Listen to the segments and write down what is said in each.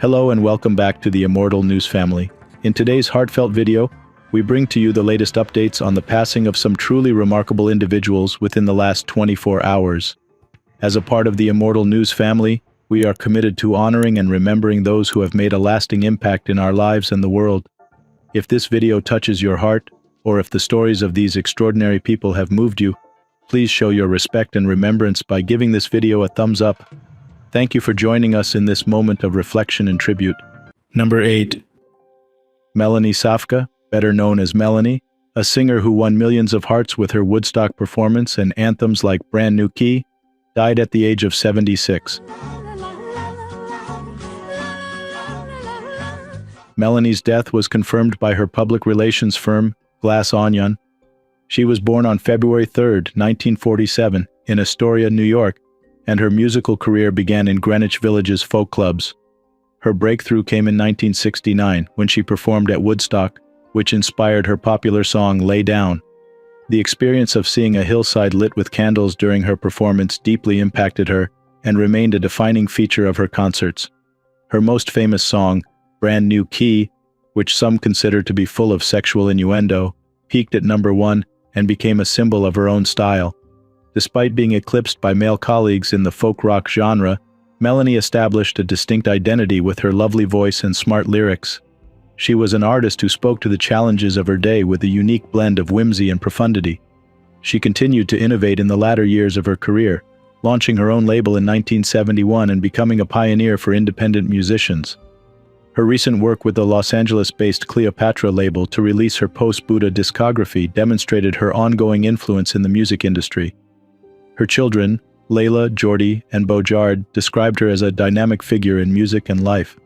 Hello and welcome back to the Immortal News family. In today's heartfelt video, we bring to you the latest updates on the passing of some truly remarkable individuals within the last 24 hours. As a part of the Immortal News family, we are committed to honoring and remembering those who have made a lasting impact in our lives and the world. If this video touches your heart, or if the stories of these extraordinary people have moved you, please show your respect and remembrance by giving this video a thumbs up. Thank you for joining us in this moment of reflection and tribute. Number 8. Melanie Safka, better known as Melanie, a singer who won millions of hearts with her Woodstock performance and anthems like Brand New Key, died at the age of 76. Melanie's death was confirmed by her public relations firm, Glass Onion. She was born on February 3, 1947, in Astoria, New York, and her musical career began in Greenwich Village's folk clubs. Her breakthrough came in 1969 when she performed at Woodstock, which inspired her popular song Lay Down. The experience of seeing a hillside lit with candles during her performance deeply impacted her and remained a defining feature of her concerts. Her most famous song, Brand New Key, which some consider to be full of sexual innuendo, peaked at number 1 and became a symbol of her own style. Despite being eclipsed by male colleagues in the folk rock genre, Melanie established a distinct identity with her lovely voice and smart lyrics. She was an artist who spoke to the challenges of her day with a unique blend of whimsy and profundity. She continued to innovate in the latter years of her career, launching her own label in 1971 and becoming a pioneer for independent musicians. Her recent work with the Los Angeles-based Cleopatra label to release her post-Buddha discography demonstrated her ongoing influence in the music industry. Her children, Layla, Jordy, and Bojard, described her as a dynamic figure in music and life.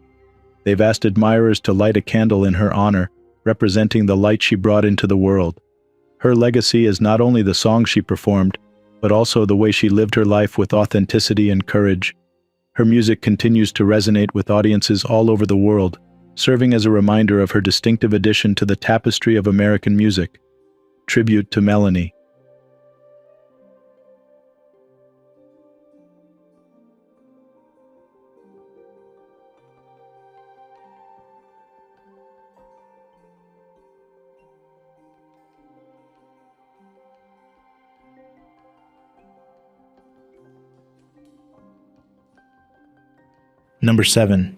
They've asked admirers to light a candle in her honor, representing the light she brought into the world. Her legacy is not only the songs she performed, but also the way she lived her life with authenticity and courage. Her music continues to resonate with audiences all over the world, serving as a reminder of her distinctive addition to the tapestry of American music. Tribute to Melanie. Number 7.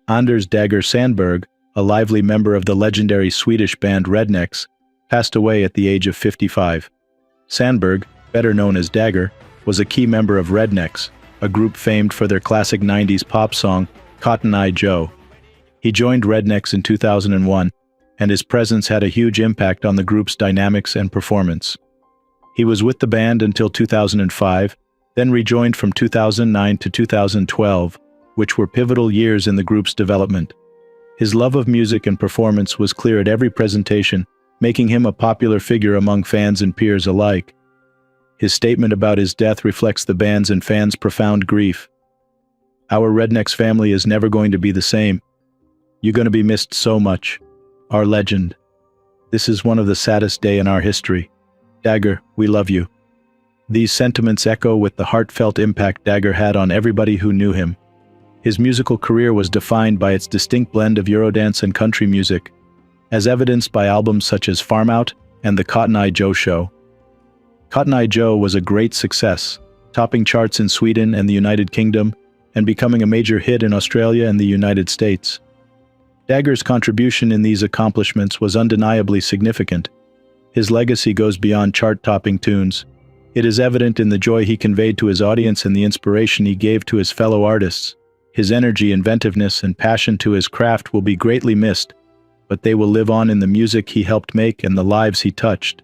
Anders Dagger Sandberg, a lively member of the legendary Swedish band Rednecks, passed away at the age of 55. Sandberg, better known as Dagger, was a key member of Rednecks, a group famed for their classic 90s pop song, Cotton Eye Joe. He joined Rednecks in 2001, and his presence had a huge impact on the group's dynamics and performance. He was with the band until 2005, then rejoined from 2009 to 2012, which were pivotal years in the group's development. His love of music and performance was clear at every presentation, making him a popular figure among fans and peers alike. His statement about his death reflects the band's and fans' profound grief. "Our Rednecks family is never going to be the same. You're going to be missed so much. Our legend. This is one of the saddest days in our history. Dagger, we love you." These sentiments echo with the heartfelt impact Dagger had on everybody who knew him. His musical career was defined by its distinct blend of Eurodance and country music, as evidenced by albums such as Farm Out and The Cotton Eye Joe Show. Cotton Eye Joe was a great success, topping charts in Sweden and the United Kingdom, and becoming a major hit in Australia and the United States. Dagger's contribution in these accomplishments was undeniably significant. His legacy goes beyond chart-topping tunes. It is evident in the joy he conveyed to his audience and the inspiration he gave to his fellow artists. His energy, inventiveness, and passion to his craft will be greatly missed, but they will live on in the music he helped make and the lives he touched.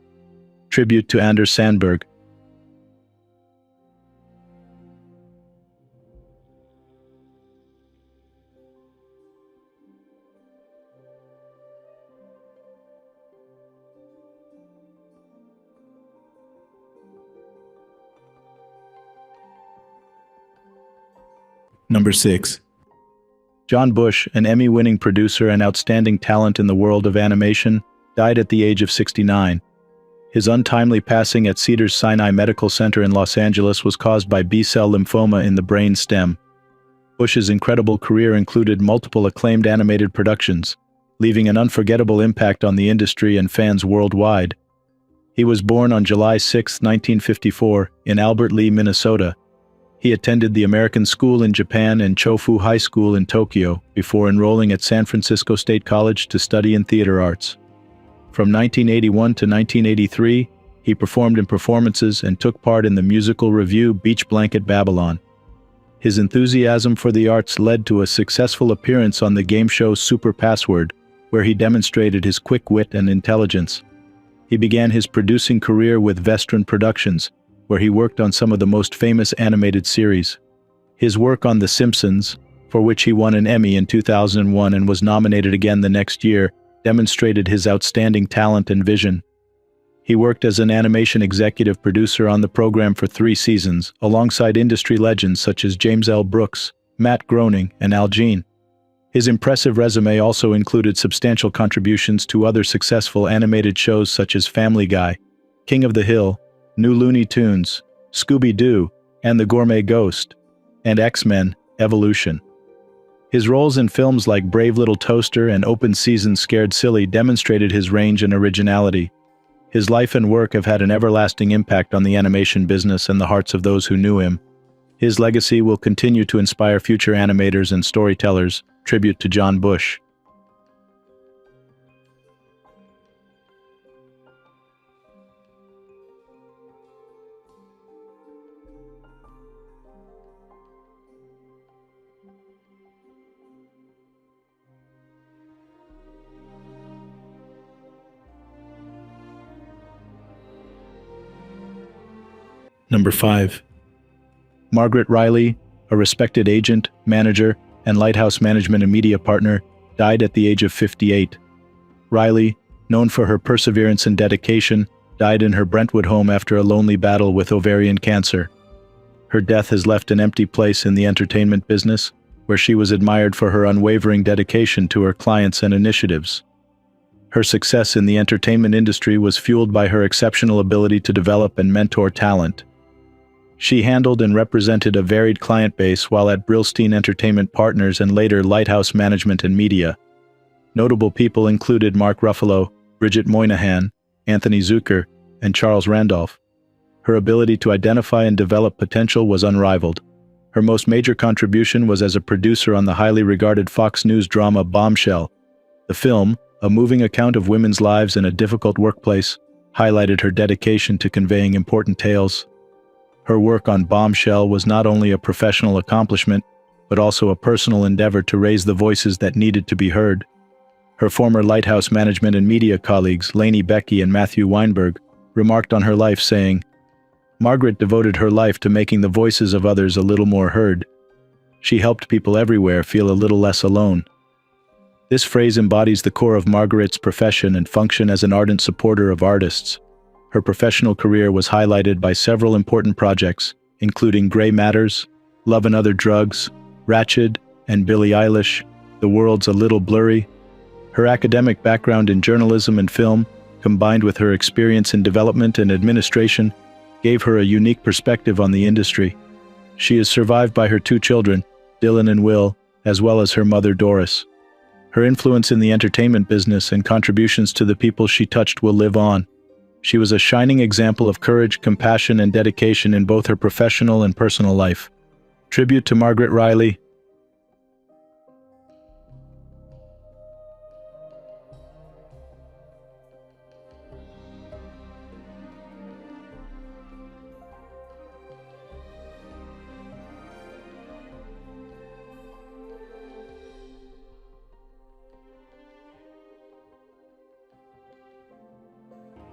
Tribute to Anders Sandberg. Number 6. John Bush, an Emmy-winning producer and outstanding talent in the world of animation, died at the age of 69. His untimely passing at Cedars-Sinai Medical Center in Los Angeles was caused by B-cell lymphoma in the brain stem. Bush's incredible career included multiple acclaimed animated productions, leaving an unforgettable impact on the industry and fans worldwide. He was born on July 6, 1954, in Albert Lea, Minnesota. He attended the American School in Japan and Chofu High School in Tokyo before enrolling at San Francisco State College to study in theater arts. From 1981 to 1983, he performed in performances and took part in the musical revue Beach Blanket Babylon. His enthusiasm for the arts led to a successful appearance on the game show Super Password, where he demonstrated his quick wit and intelligence. He began his producing career with Vestron Productions, where he worked on some of the most famous animated series. His work on The Simpsons, for which he won an Emmy in 2001 and was nominated again the next year, demonstrated his outstanding talent and vision. He worked as an animation executive producer on the program for 3 seasons, alongside industry legends such as James L. Brooks, Matt Groening, and Al Jean. His impressive resume also included substantial contributions to other successful animated shows such as Family Guy, King of the Hill, New Looney Tunes, Scooby-Doo, and The Gourmet Ghost, and X-Men: Evolution. His roles in films like Brave Little Toaster and Open Season Scared Silly demonstrated his range and originality. His life and work have had an everlasting impact on the animation business and the hearts of those who knew him. His legacy will continue to inspire future animators and storytellers. Tribute to John Bush. Number 5. Margaret Riley, a respected agent, manager, and Lighthouse Management and Media partner, died at the age of 58. Riley, known for her perseverance and dedication, died in her Brentwood home after a lonely battle with ovarian cancer. Her death has left an empty place in the entertainment business, where she was admired for her unwavering dedication to her clients and initiatives. Her success in the entertainment industry was fueled by her exceptional ability to develop and mentor talent. She handled and represented a varied client base while at Brillstein Entertainment Partners and later Lighthouse Management and Media. Notable people included Mark Ruffalo, Bridget Moynihan, Anthony Zucker, and Charles Randolph. Her ability to identify and develop potential was unrivaled. Her most major contribution was as a producer on the highly regarded Fox News drama Bombshell. The film, a moving account of women's lives in a difficult workplace, highlighted her dedication to conveying important tales. Her work on Bombshell was not only a professional accomplishment, but also a personal endeavor to raise the voices that needed to be heard. Her former Lighthouse Management and Media colleagues, Lainey Becky and Matthew Weinberg, remarked on her life saying, "Margaret devoted her life to making the voices of others a little more heard. She helped people everywhere feel a little less alone." This phrase embodies the core of Margaret's profession and function as an ardent supporter of artists. Her professional career was highlighted by several important projects, including Grey Matters, Love and Other Drugs, Ratched, and Billie Eilish, The World's a Little Blurry. Her academic background in journalism and film, combined with her experience in development and administration, gave her a unique perspective on the industry. She is survived by her 2 children, Dylan and Will, as well as her mother Doris. Her influence in the entertainment business and contributions to the people she touched will live on. She was a shining example of courage, compassion, and dedication in both her professional and personal life. Tribute to Margaret Riley.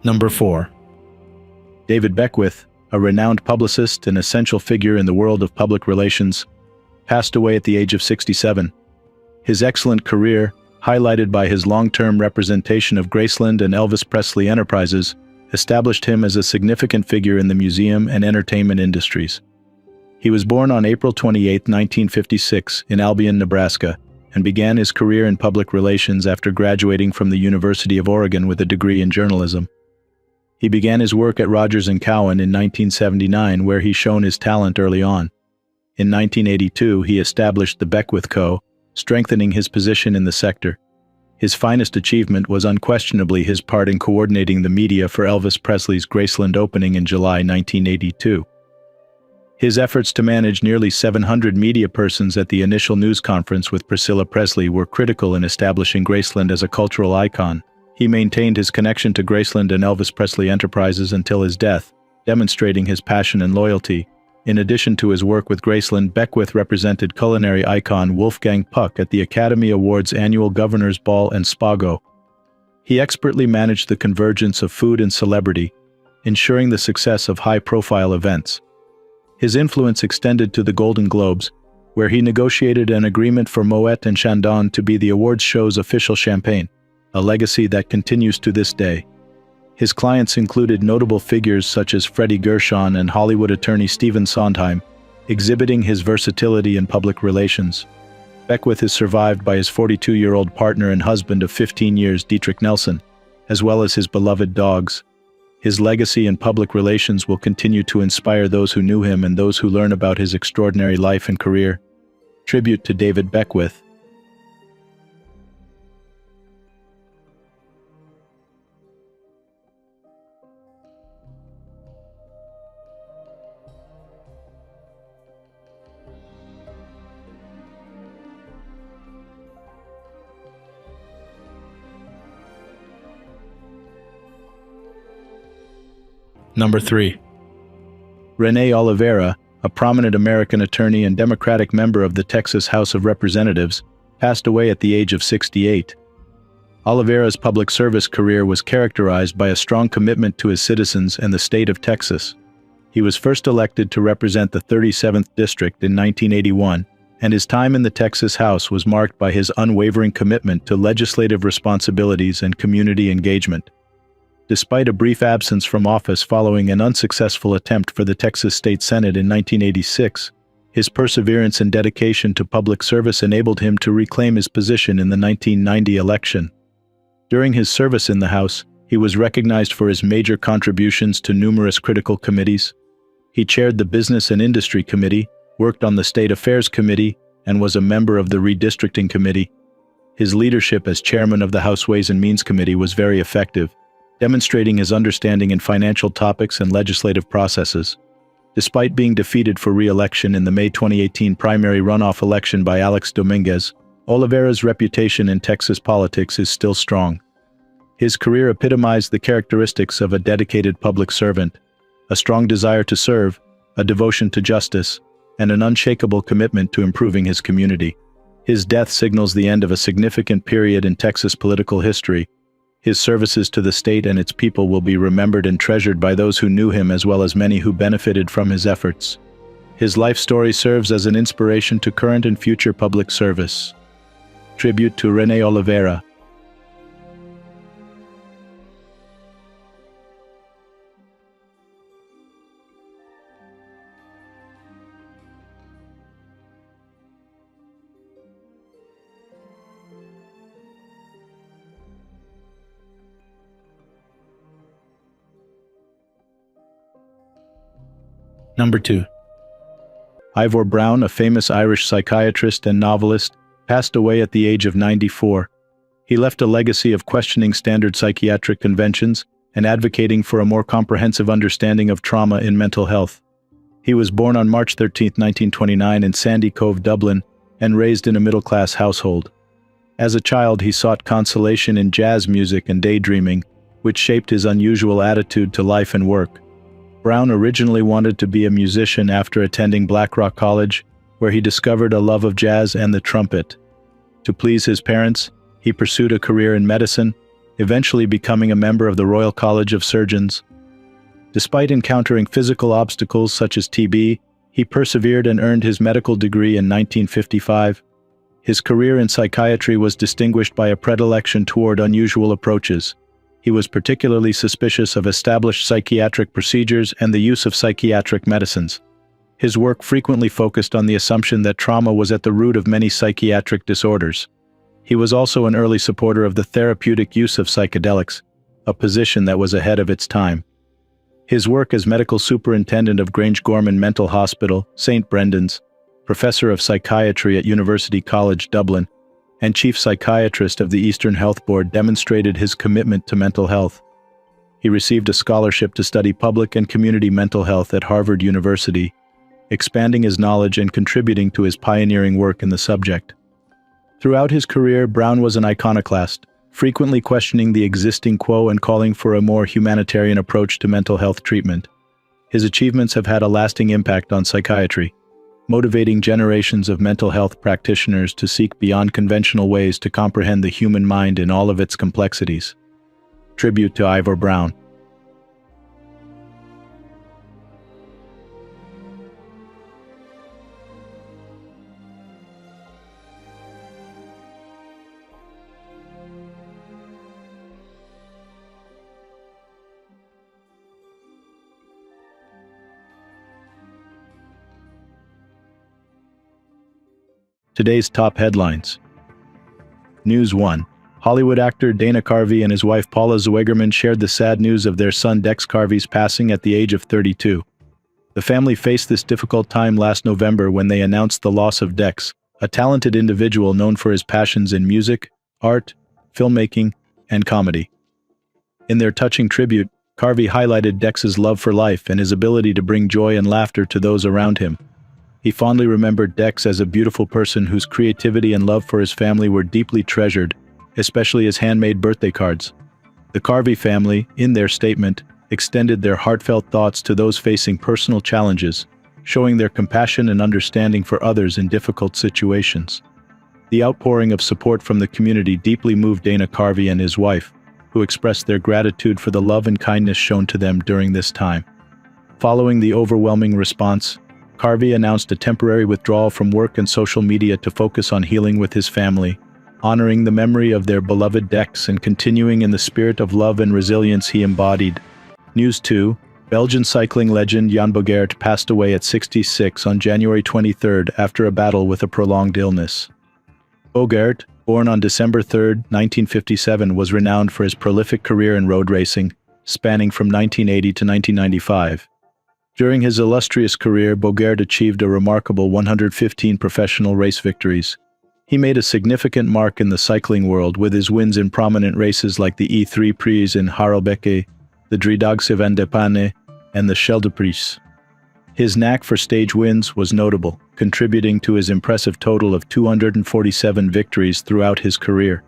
Number 4. David Beckwith, a renowned publicist and essential figure in the world of public relations, passed away at the age of 67. His excellent career, highlighted by his long-term representation of Graceland and Elvis Presley Enterprises, established him as a significant figure in the museum and entertainment industries. He was born on April 28, 1956, in Albion, Nebraska, and began his career in public relations after graduating from the University of Oregon with a degree in journalism. He began his work at Rogers & Cowan in 1979, where he shone his talent early on. In 1982, he established the Beckwith Co., strengthening his position in the sector. His finest achievement was unquestionably his part in coordinating the media for Elvis Presley's Graceland opening in July 1982. His efforts to manage nearly 700 media persons at the initial news conference with Priscilla Presley were critical in establishing Graceland as a cultural icon. He maintained his connection to Graceland and Elvis Presley Enterprises until his death, demonstrating his passion and loyalty. In addition to his work with Graceland, Beckwith represented culinary icon Wolfgang Puck at the Academy Awards annual Governor's Ball and Spago. He expertly managed the convergence of food and celebrity, ensuring the success of high-profile events. His influence extended to the Golden Globes, where he negotiated an agreement for Moet and Chandon to be the awards show's official champagne, a legacy that continues to this day. His clients included notable figures such as Freddie Gershon and Hollywood attorney Stephen Sondheim, exhibiting his versatility in public relations. Beckwith is survived by his 42-year-old partner and husband of 15 years, Dietrich Nelson, as well as his beloved dogs. His legacy in public relations will continue to inspire those who knew him and those who learn about his extraordinary life and career. Tribute to David Beckwith. Number 3. Renee Oliva, a prominent American attorney and Democratic member of the Texas House of Representatives, passed away at the age of 68. Oliva's public service career was characterized by a strong commitment to his citizens and the state of Texas. He was first elected to represent the 37th District in 1981, and his time in the Texas House was marked by his unwavering commitment to legislative responsibilities and community engagement. Despite a brief absence from office following an unsuccessful attempt for the Texas State Senate in 1986, his perseverance and dedication to public service enabled him to reclaim his position in the 1990 election. During his service in the House, he was recognized for his major contributions to numerous critical committees. He chaired the Business and Industry Committee, worked on the State Affairs Committee, and was a member of the Redistricting Committee. His leadership as chairman of the House Ways and Means Committee was very effective, demonstrating his understanding in financial topics and legislative processes. Despite being defeated for re-election in the May 2018 primary runoff election by Alex Dominguez, Oliva's reputation in Texas politics is still strong. His career epitomized the characteristics of a dedicated public servant: a strong desire to serve, a devotion to justice, and an unshakable commitment to improving his community. His death signals the end of a significant period in Texas political history. His services to the state and its people will be remembered and treasured by those who knew him as well as many who benefited from his efforts. His life story serves as an inspiration to current and future public service. Tribute to Renee Oliva. Number 2. Ivor Brown, a famous Irish psychiatrist and novelist, passed away at the age of 94. He left a legacy of questioning standard psychiatric conventions and advocating for a more comprehensive understanding of trauma in mental health. He was born on March 13, 1929 in Sandy Cove, Dublin, and raised in a middle-class household. As a child, he sought consolation in jazz music and daydreaming, which shaped his unusual attitude to life and work. Brown originally wanted to be a musician after attending Blackrock College, where he discovered a love of jazz and the trumpet. To please his parents, he pursued a career in medicine, eventually becoming a member of the Royal College of Surgeons. Despite encountering physical obstacles such as TB, he persevered and earned his medical degree in 1955. His career in psychiatry was distinguished by a predilection toward unusual approaches. He was particularly suspicious of established psychiatric procedures and the use of psychiatric medicines. His work frequently focused on the assumption that trauma was at the root of many psychiatric disorders. He was also an early supporter of the therapeutic use of psychedelics, a position that was ahead of its time. His work as medical superintendent of Grange Gorman Mental Hospital, St. Brendan's, professor of psychiatry at University College Dublin, and chief psychiatrist of the Eastern Health Board demonstrated his commitment to mental health. He received a scholarship to study public and community mental health at Harvard University, expanding his knowledge and contributing to his pioneering work in the subject. Throughout his career, Brown was an iconoclast, frequently questioning the existing quo and calling for a more humanitarian approach to mental health treatment. His achievements have had a lasting impact on psychiatry, motivating generations of mental health practitioners to seek beyond conventional ways to comprehend the human mind in all of its complexities. Tribute to Ivor Brown. Today's top headlines. News 1. Hollywood actor Dana Carvey and his wife Paula Zwegerman shared the sad news of their son Dex Carvey's passing at the age of 32. The family faced this difficult time last November when they announced the loss of Dex, a talented individual known for his passions in music, art, filmmaking, and comedy. In their touching tribute, Carvey highlighted Dex's love for life and his ability to bring joy and laughter to those around him. He fondly remembered Dex as a beautiful person whose creativity and love for his family were deeply treasured, especially his handmade birthday cards. The Carvey family, in their statement, extended their heartfelt thoughts to those facing personal challenges, showing their compassion and understanding for others in difficult situations. The outpouring of support from the community deeply moved Dana Carvey and his wife, who expressed their gratitude for the love and kindness shown to them during this time. Following the overwhelming response, Carvey announced a temporary withdrawal from work and social media to focus on healing with his family, honoring the memory of their beloved Dex and continuing in the spirit of love and resilience he embodied. News 2. Belgian cycling legend Jan Bogaert passed away at 66 on January 23 after a battle with a prolonged illness. Bogaert, born on December 3, 1957, was renowned for his prolific career in road racing, spanning from 1980 to 1995. During his illustrious career, Bogaert achieved a remarkable 115 professional race victories. He made a significant mark in the cycling world with his wins in prominent races like the E3 Prix in Harelbeke, the Driedaagse van de Panne, and the Scheldeprijs. His knack for stage wins was notable, contributing to his impressive total of 247 victories throughout his career.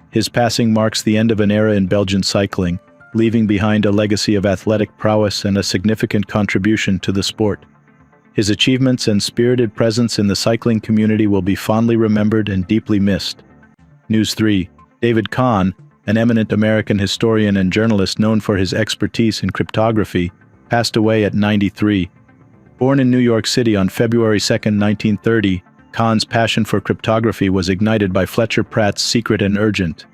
His passing marks the end of an era in Belgian cycling, leaving behind a legacy of athletic prowess and a significant contribution to the sport. His achievements and spirited presence in the cycling community will be fondly remembered and deeply missed. News 3. David Kahn, an eminent American historian and journalist known for his expertise in cryptography, passed away at 93. Born in New York City on February 2, 1930, Kahn's passion for cryptography was ignited by Fletcher Pratt's Secret and Urgent.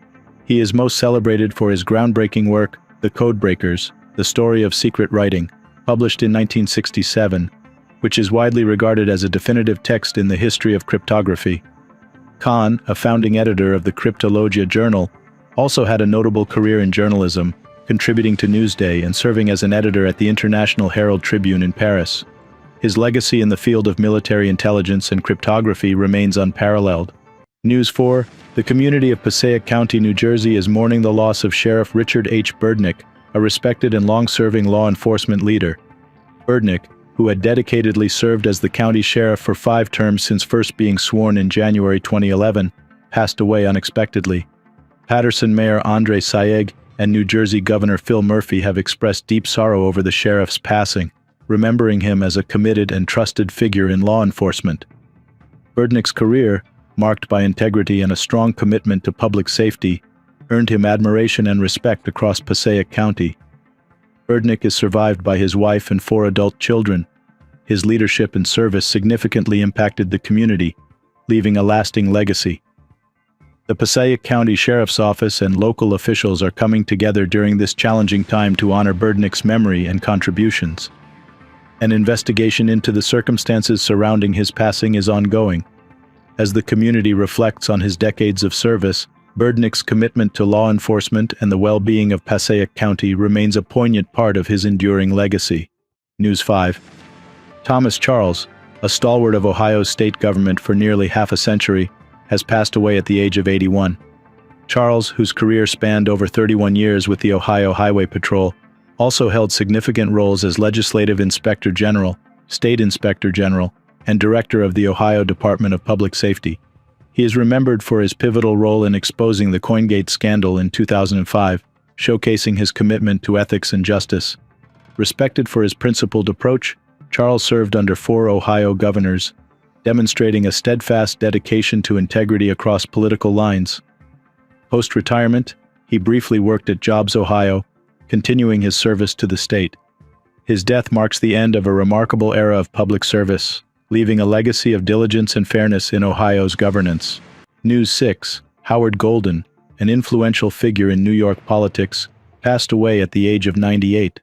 He is most celebrated for his groundbreaking work, The Codebreakers, The Story of Secret Writing, published in 1967, which is widely regarded as a definitive text in the history of cryptography. Kahn, a founding editor of the Cryptologia Journal, also had a notable career in journalism, contributing to Newsday and serving as an editor at the International Herald Tribune in Paris. His legacy in the field of military intelligence and cryptography remains unparalleled. News 4. The community of Passaic County, New Jersey is mourning the loss of Sheriff Richard H. Berdnick, a respected and long-serving law enforcement leader. Berdnick, who had dedicatedly served as the county sheriff for 5 terms since first being sworn in January 2011, passed away unexpectedly. Paterson Mayor Andre Saeg and New Jersey Governor Phil Murphy have expressed deep sorrow over the sheriff's passing, remembering him as a committed and trusted figure in law enforcement. Berdnick's career, marked by integrity and a strong commitment to public safety, earned him admiration and respect across Passaic County. Berdnick is survived by his wife and 4 adult children. His leadership and service significantly impacted the community, leaving a lasting legacy. The Passaic County Sheriff's Office and local officials are coming together during this challenging time to honor Berdnick's memory and contributions. An investigation into the circumstances surrounding his passing is ongoing. As the community reflects on his decades of service, Berdnick's commitment to law enforcement and the well-being of Passaic County remains a poignant part of his enduring legacy. News 5. Thomas Charles, a stalwart of Ohio's state government for nearly half a century, has passed away at the age of 81. Charles, whose career spanned over 31 years with the Ohio Highway Patrol, also held significant roles as Legislative Inspector General, State Inspector General, and Director of the Ohio Department of Public Safety. He is remembered for his pivotal role in exposing the Coingate scandal in 2005, showcasing his commitment to ethics and justice. Respected for his principled approach, Charles served under 4 Ohio governors, demonstrating a steadfast dedication to integrity across political lines. Post-retirement, he briefly worked at Jobs, Ohio, continuing his service to the state. His death marks the end of a remarkable era of public service, leaving a legacy of diligence and fairness in Ohio's governance. News 6. Howard Golden, an influential figure in New York politics, passed away at the age of 98.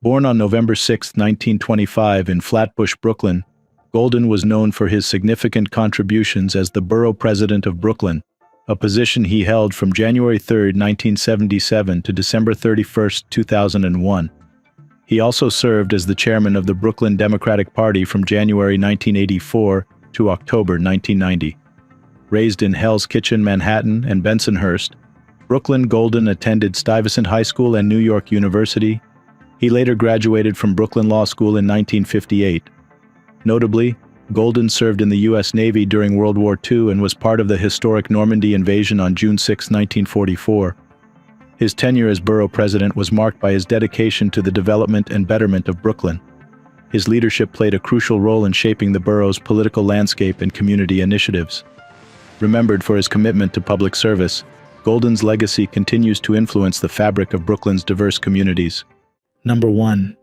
Born on November 6, 1925 in Flatbush, Brooklyn, Golden was known for his significant contributions as the Borough President of Brooklyn, a position he held from January 3, 1977 to December 31, 2001. He also served as the chairman of the Brooklyn Democratic Party from January 1984 to October 1990. Raised in Hell's Kitchen, Manhattan, and Bensonhurst, Brooklyn, Golden attended Stuyvesant High School and New York University. He later graduated from Brooklyn Law School in 1958. Notably, Golden served in the U.S. Navy during World War II and was part of the historic Normandy invasion on June 6, 1944. His tenure as borough president was marked by his dedication to the development and betterment of Brooklyn. His leadership played a crucial role in shaping the borough's political landscape and community initiatives. Remembered for his commitment to public service, Golden's legacy continues to influence the fabric of Brooklyn's diverse communities. Number 1.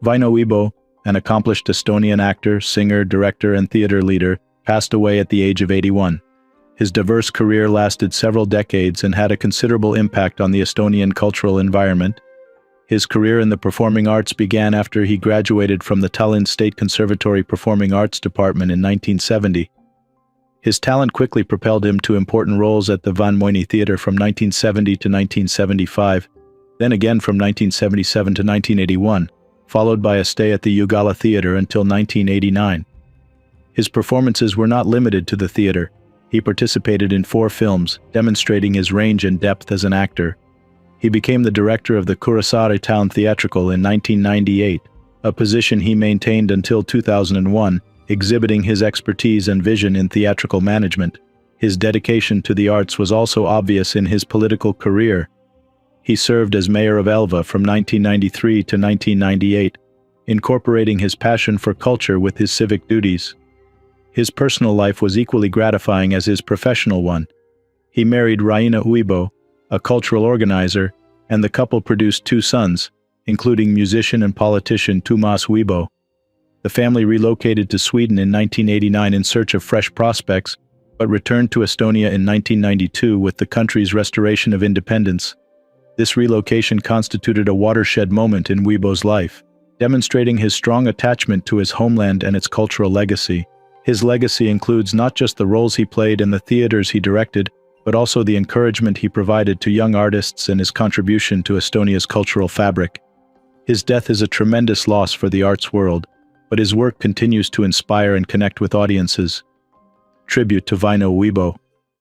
Väinö Uibo, an accomplished Estonian actor, singer, director, and theater leader, passed away at the age of 81. His diverse career lasted several decades and had a considerable impact on the Estonian cultural environment. His career in the performing arts began after he graduated from the Tallinn State Conservatory Performing Arts Department in 1970. His talent quickly propelled him to important roles at the Vanemuine Theatre from 1970 to 1975, then again from 1977 to 1981, followed by a stay at the Ugala Theatre until 1989. His performances were not limited to the theatre. He participated in 4 films, demonstrating his range and depth as an actor. He became the director of the Kuressaare Town Theatrical in 1998, a position he maintained until 2001, exhibiting his expertise and vision in theatrical management. His dedication to the arts was also obvious in his political career. He served as mayor of Elva from 1993 to 1998, incorporating his passion for culture with his civic duties. His personal life was equally gratifying as his professional one. He married Raina Uibo, a cultural organizer, and the couple produced 2 sons, including musician and politician Tuomas Uibo. The family relocated to Sweden in 1989 in search of fresh prospects, but returned to Estonia in 1992 with the country's restoration of independence. This relocation constituted a watershed moment in Uibo's life, demonstrating his strong attachment to his homeland and its cultural legacy. His legacy includes not just the roles he played in the theaters he directed, but also the encouragement he provided to young artists and his contribution to Estonia's cultural fabric. His death is a tremendous loss for the arts world, but his work continues to inspire and connect with audiences. Tribute to Väinö Uibo.